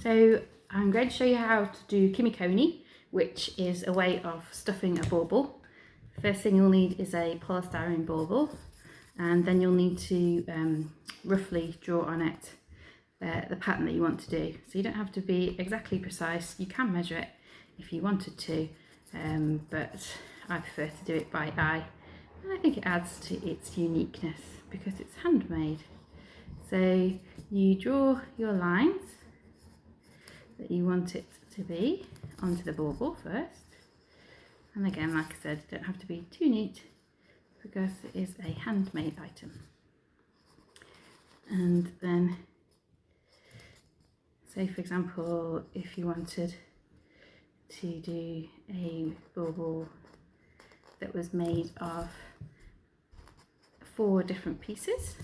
So I'm going to show you how to do Kiminkoni, which is a way of stuffing a bauble. First thing you'll need is a polystyrene bauble, and then you'll need to roughly draw on it the pattern that you want to do. So you don't have to be exactly precise, you can measure it if you wanted to, but I prefer to do it by eye, and I think it adds to its uniqueness because it's handmade. So you draw your lines that you want it to be onto the bauble first, and again, like I said, you don't have to be too neat because it is a handmade item. And then, say for example, if you wanted to do a bauble that was made of 4 different pieces,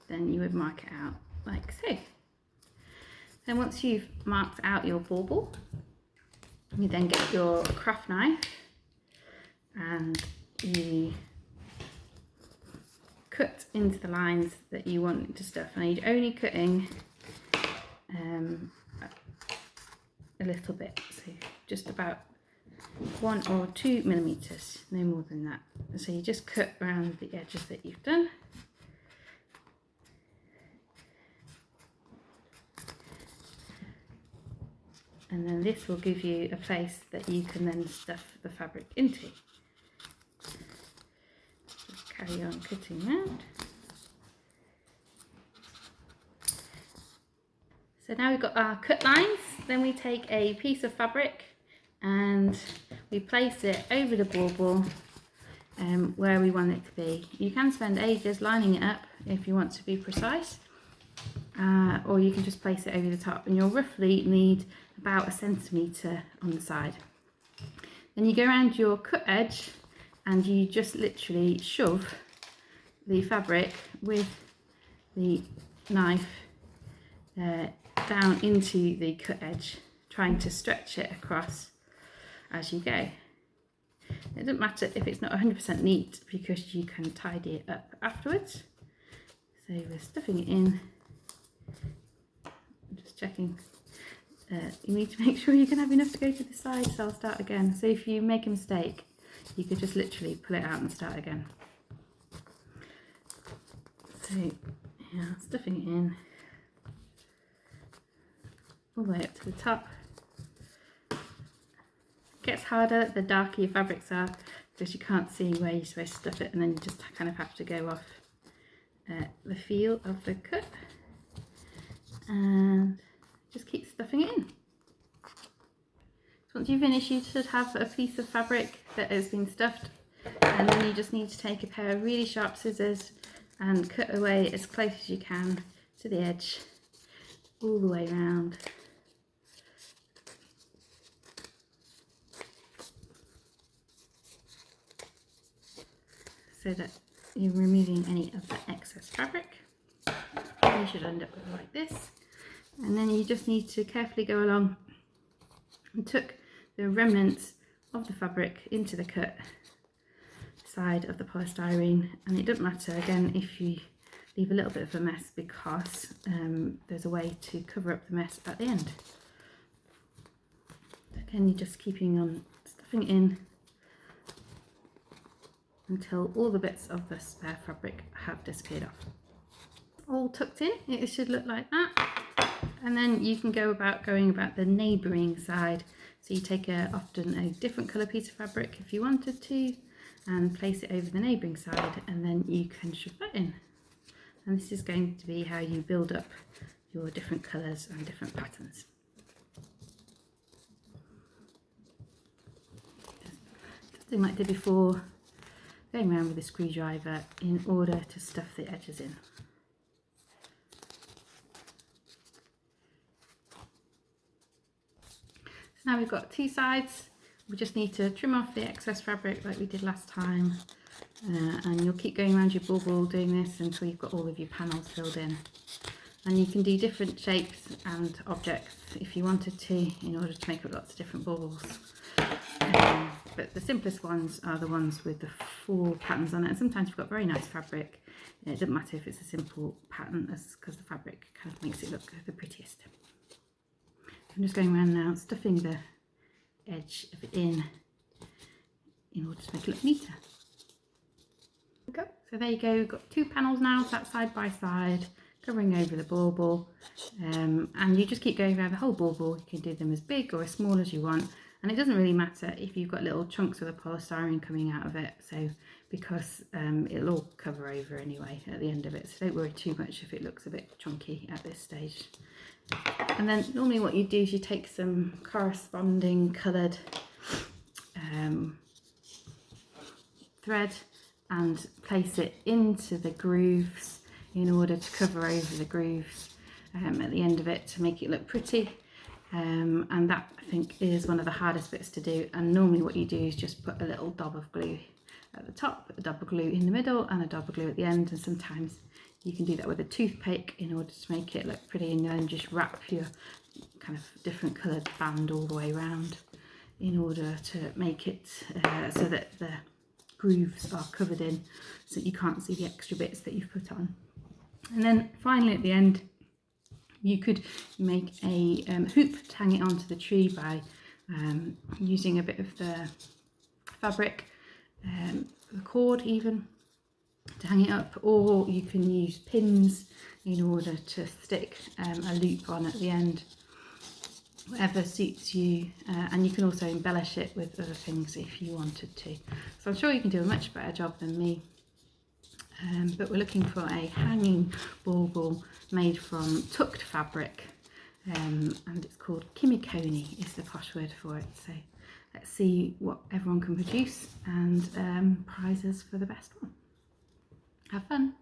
then you would mark it out like so. Then once you've marked out your bauble, you then get your craft knife and you cut into the lines that you want to stuff. Now you're only cutting a little bit, so just about 1 or 2 millimeters, no more than that. So you just cut around the edges that you've done. And then this will give you a place that you can then stuff the fabric into. Just carry on cutting round. So now we've got our cut lines, then we take a piece of fabric and we place it over the bauble where we want it to be. You can spend ages lining it up if you want to be precise, or you can just place it over the top, and you'll roughly need about 1 centimetre on the side. Then you go around your cut edge and you just literally shove the fabric with the knife down into the cut edge, trying to stretch it across as you go. It doesn't matter if it's not 100% neat because you can tidy it up afterwards. So we're stuffing it in. I'm just checking. You need to make sure you can have enough to go to the side, so I'll start again. So if you make a mistake, you could just literally pull it out and start again. So yeah, stuffing it in all the way up to the top. It gets harder the darker your fabrics are because you can't see where you're supposed to stuff it, and then you just kind of have to go off the feel of the cut and just keep stuffing it in. So once you finish, you should have a piece of fabric that has been stuffed, and then you just need to take a pair of really sharp scissors and cut away as close as you can to the edge all the way around. So that you're removing any of the excess fabric. You should end up with like this. And then you just need to carefully go along and tuck the remnants of the fabric into the cut side of the polystyrene. And it doesn't matter again if you leave a little bit of a mess, because there's a way to cover up the mess at the end. Again, you're just keeping on stuffing in until all the bits of the spare fabric have disappeared off. All tucked in, it should look like that. And then you can go about going about the neighbouring side. So you take often a different colour piece of fabric if you wanted to, and place it over the neighbouring side, and then you can shove that in. And this is going to be how you build up your different colours and different patterns. Just doing like I did before, going around with a screwdriver in order to stuff the edges in. So now we've got 2 sides. We just need to trim off the excess fabric like we did last time, and you'll keep going around your bauble doing this until you've got all of your panels filled in. And you can do different shapes and objects if you wanted to, in order to make up lots of different baubles. But the simplest ones are the ones with the 4 patterns on it, and sometimes you've got very nice fabric. It doesn't matter if it's a simple pattern, because the fabric kind of makes it look the prettiest. I'm just going around now stuffing the edge of it in order to make it look neater. So there you go, we've got 2 panels now sat side by side, covering over the bauble, and you just keep going around the whole bauble. You can do them as big or as small as you want, and it doesn't really matter if you've got little chunks of the polystyrene coming out of it, so because it'll all cover over anyway at the end of it, so don't worry too much if it looks a bit chunky at this stage. And then normally what you do is you take some corresponding coloured thread and place it into the grooves in order to cover over the grooves at the end of it to make it look pretty, and that I think is one of the hardest bits to do. And normally what you do is just put a little dab of glue at the top, a dab of glue in the middle and a dab of glue at the end, and sometimes you can do that with a toothpick in order to make it look pretty, and then just wrap your kind of different coloured band all the way around in order to make it so that the grooves are covered in, so that you can't see the extra bits that you've put on. And then finally at the end you could make a hoop to hang it onto the tree by using a bit of the fabric, the cord even, to hang it up, or you can use pins in order to stick a loop on at the end, whatever suits you, and you can also embellish it with other things if you wanted to. So I'm sure you can do a much better job than me, but we're looking for a hanging bauble made from tucked fabric, and it's called Kiminkoni is the posh word for it. So let's see what everyone can produce and prizes for the best one. Have fun!